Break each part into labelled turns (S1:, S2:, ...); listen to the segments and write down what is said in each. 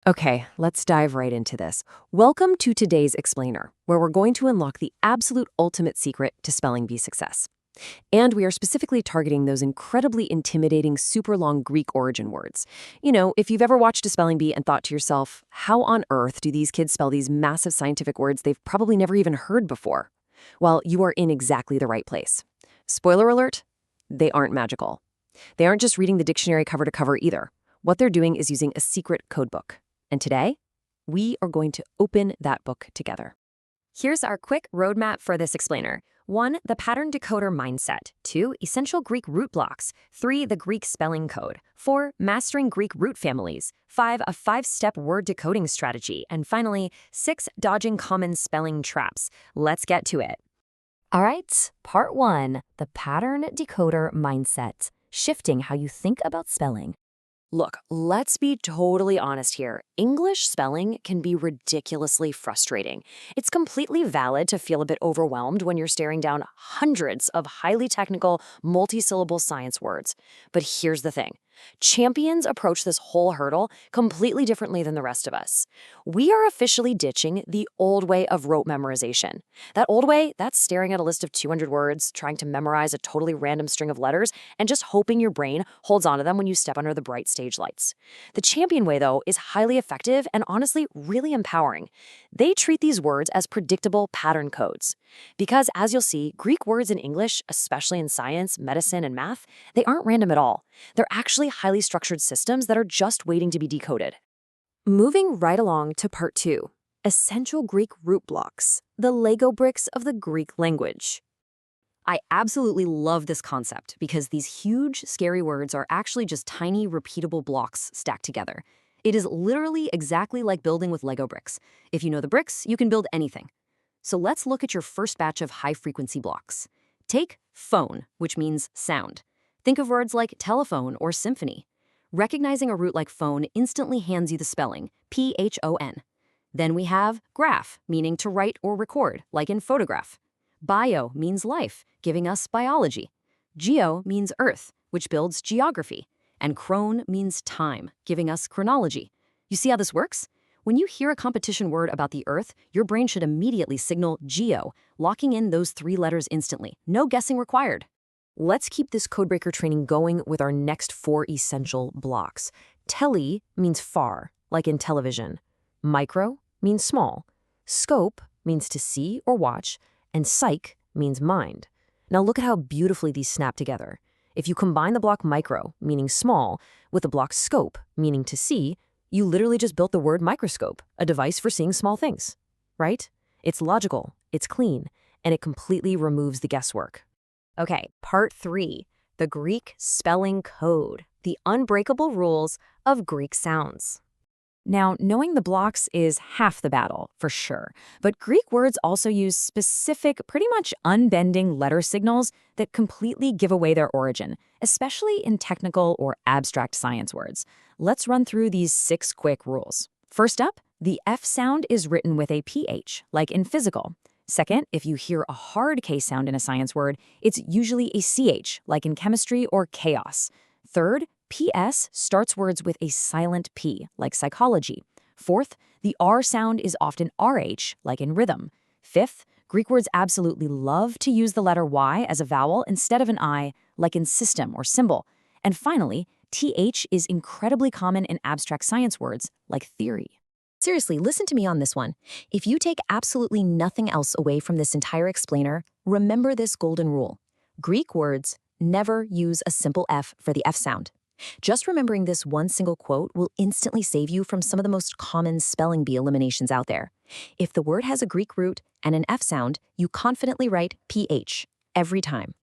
S1: Okay, let's dive right into this. Welcome to today's explainer, where we're going to unlock the absolute ultimate secret to spelling bee success. And we are specifically targeting those incredibly intimidating, super long Greek origin words. You know, if you've ever watched a spelling bee and thought to yourself, how on earth do these kids spell these massive scientific words they've probably never even heard before? Well, you are in exactly the right place. Spoiler alert, they aren't magical. They aren't just reading the dictionary cover to cover either. What they're doing is using a secret codebook. And today, we are going to open that book together.
S2: Here's our quick roadmap for this explainer. 1. The pattern decoder mindset. 2. Essential Greek root blocks. 3. The Greek spelling code. 4. Mastering Greek root families. 5. A 5-step word decoding strategy. And finally, 6. Dodging common spelling traps. Let's get to it. All right, part 1. The pattern decoder mindset. Shifting how you think about spelling.
S1: Look, let's be totally honest here. English spelling can be ridiculously frustrating. It's completely valid to feel a bit overwhelmed when you're staring down hundreds of highly technical, multi-syllable science words. But here's the thing. Champions approach this whole hurdle completely differently than the rest of us. We are officially ditching the old way of rote memorization. That old way, that's staring at a list of 200 words, trying to memorize a totally random string of letters, and just hoping your brain holds onto them when you step under the bright stage lights. The champion way, though, is highly effective and honestly really empowering. They treat these words as predictable pattern codes. Because, as you'll see, Greek words in English, especially in science, medicine, and math, they aren't random at all. They're actually highly structured systems that are just waiting to be decoded. Moving right along to part 2, essential Greek root blocks, the Lego bricks of the Greek language. I absolutely love this concept because these huge, scary words are actually just tiny, repeatable blocks stacked together. It is literally exactly like building with Lego bricks. If you know the bricks, you can build anything. So let's look at your first batch of high-frequency blocks. Take phone, which means sound. Think of words like telephone or symphony. Recognizing a root like phone instantly hands you the spelling, P-H-O-N. Then we have graph, meaning to write or record, like in photograph. Bio means life, giving us biology. Geo means earth, which builds geography. And chron means time, giving us chronology. You see how this works? When you hear a competition word about the earth, your brain should immediately signal geo, locking in those 3 letters instantly. No guessing required. Let's keep this codebreaker training going with our next 4 essential blocks. Tele means far, like in television. Micro means small. Scope means to see or watch. And psych means mind. Now look at how beautifully these snap together. If you combine the block micro, meaning small, with the block scope, meaning to see, you literally just built the word microscope, a device for seeing small things. Right? It's logical, it's clean, and it completely removes the guesswork. Okay, part 3, the Greek spelling code, the unbreakable rules of Greek sounds. Now, knowing the blocks is half the battle, for sure, but Greek words also use specific, pretty much unbending letter signals that completely give away their origin, especially in technical or abstract science words. Let's run through these 6 quick rules. First up, the F sound is written with a PH, like in physical. Second, if you hear a hard K sound in a science word, it's usually a CH, like in chemistry or chaos. Third, PS starts words with a silent P, like psychology. Fourth, the R sound is often RH, like in rhythm. Fifth, Greek words absolutely love to use the letter Y as a vowel instead of an I, like in system or symbol. And finally, TH is incredibly common in abstract science words, like theory. Seriously, listen to me on this one. If you take absolutely nothing else away from this entire explainer, remember this golden rule. Greek words never use a simple F for the F sound. Just remembering this one single quote will instantly save you from some of the most common spelling bee eliminations out there. If the word has a Greek root and an F sound, you confidently write PH every time.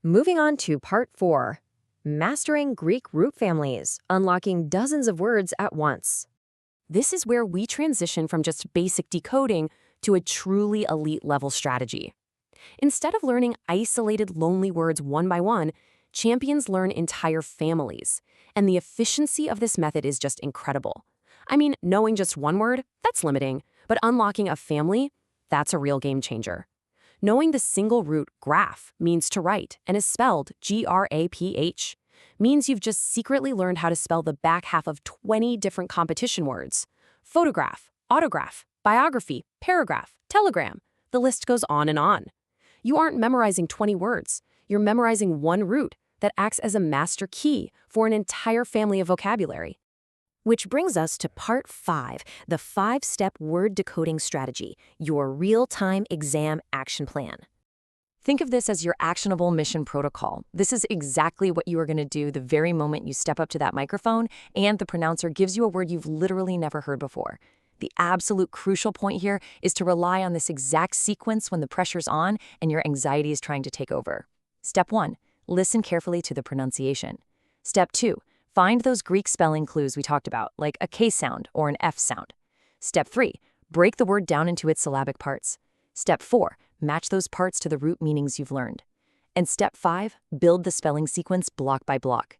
S1: Moving on to part 4, mastering Greek root families, unlocking dozens of words at once. This is where we transition from just basic decoding to a truly elite level strategy. Instead of learning isolated lonely words one by one, champions learn entire families, and the efficiency of this method is just incredible. I mean, knowing just one word, that's limiting, but unlocking a family, that's a real game changer. Knowing the single root graph means to write and is spelled G-R-A-P-H. means you've just secretly learned how to spell the back half of 20 different competition words. Photograph, autograph, biography, paragraph, telegram. The list goes on and on. You aren't memorizing 20 words. You're memorizing one root that acts as a master key for an entire family of vocabulary. Which brings us to part 5, the 5-step word decoding strategy, your real-time exam action plan.
S2: Think of this as your actionable mission protocol. This is exactly what you are going to do the very moment you step up to that microphone and the pronouncer gives you a word you've literally never heard before. The absolute crucial point here is to rely on this exact sequence when the pressure's on and your anxiety is trying to take over. Step 1, listen carefully to the pronunciation. Step 2, find those Greek spelling clues we talked about, like a K sound or an F sound. Step 3, break the word down into its syllabic parts. Step 4, match those parts to the root meanings you've learned. And step 5, build the spelling sequence block by block.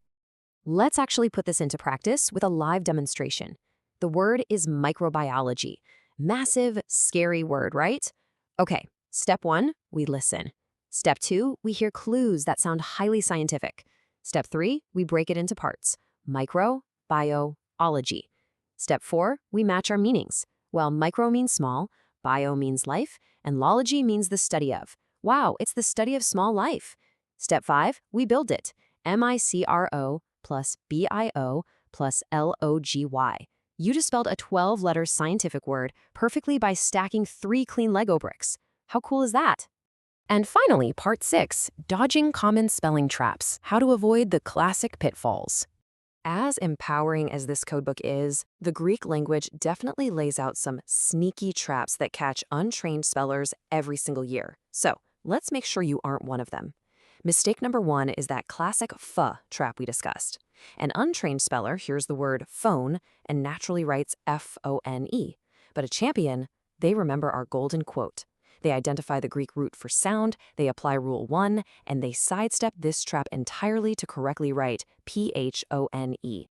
S1: Let's actually put this into practice with a live demonstration. The word is microbiology. Massive, scary word, right? Okay, step 1, we listen. Step 2, we hear clues that sound highly scientific. Step 3, we break it into parts. Micro, bio, ology. Step 4, we match our meanings. Well, micro means small, bio means life, and lology means the study of. Wow, it's the study of small life. Step 5, we build it. MICRO plus BIO plus LOGY. You just spelled a 12-letter scientific word perfectly by stacking 3 clean Lego bricks. How cool is that? And finally, part 6, dodging common spelling traps, how to avoid the classic pitfalls. As empowering as this codebook is, the Greek language definitely lays out some sneaky traps that catch untrained spellers every single year. So let's make sure you aren't one of them. Mistake number 1 is that classic F trap we discussed. An untrained speller hears the word phone and naturally writes F-O-N-E. But a champion, they remember our golden quote. They identify the Greek root for sound, they apply Rule 1, and they sidestep this trap entirely to correctly write P-H-O-N-E.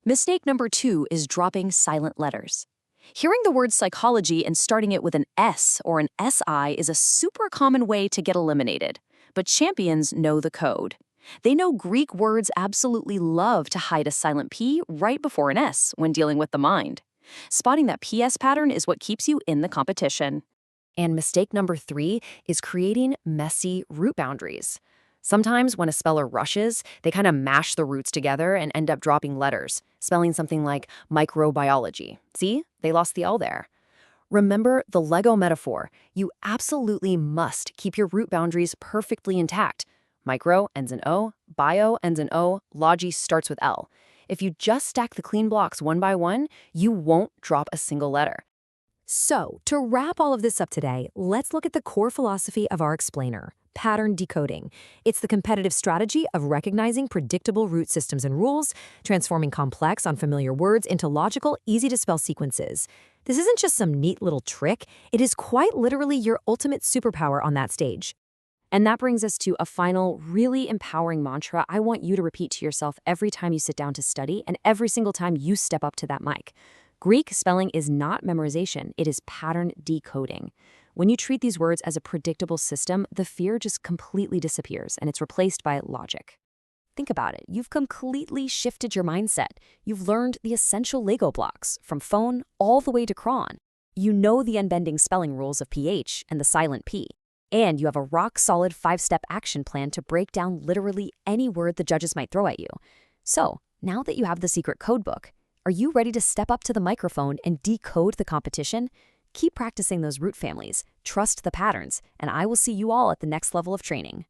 S1: Mistake number 2 is dropping silent letters. Hearing the word psychology and starting it with an S or an SI is a super common way to get eliminated. But champions know the code. They know Greek words absolutely love to hide a silent P right before an S when dealing with the mind. Spotting that PS pattern is what keeps you in the competition. And mistake number 3 is creating messy root boundaries. Sometimes when a speller rushes, they kind of mash the roots together and end up dropping letters, spelling something like microbiology. See? They lost the L there. Remember the Lego metaphor. You absolutely must keep your root boundaries perfectly intact. Micro ends in O, bio ends in O, logy starts with L. If you just stack the clean blocks one by one, you won't drop a single letter. So, to wrap all of this up today, let's look at the core philosophy of our explainer, pattern decoding. It's the competitive strategy of recognizing predictable root systems and rules, transforming complex, unfamiliar words into logical, easy-to-spell sequences. This isn't just some neat little trick, it is quite literally your ultimate superpower on that stage. And that brings us to a final, really empowering mantra I want you to repeat to yourself every time you sit down to study and every single time you step up to that mic. Greek spelling is not memorization, it is pattern decoding. When you treat these words as a predictable system, the fear just completely disappears and it's replaced by logic. Think about it. You've completely shifted your mindset. You've learned the essential Lego blocks, from phone all the way to crayon. You know the unbending spelling rules of PH and the silent P. And you have a rock-solid 5-step action plan to break down literally any word the judges might throw at you. So, now that you have the secret codebook, are you ready to step up to the microphone and decode the competition? Keep practicing those root families, trust the patterns, and I will see you all at the next level of training.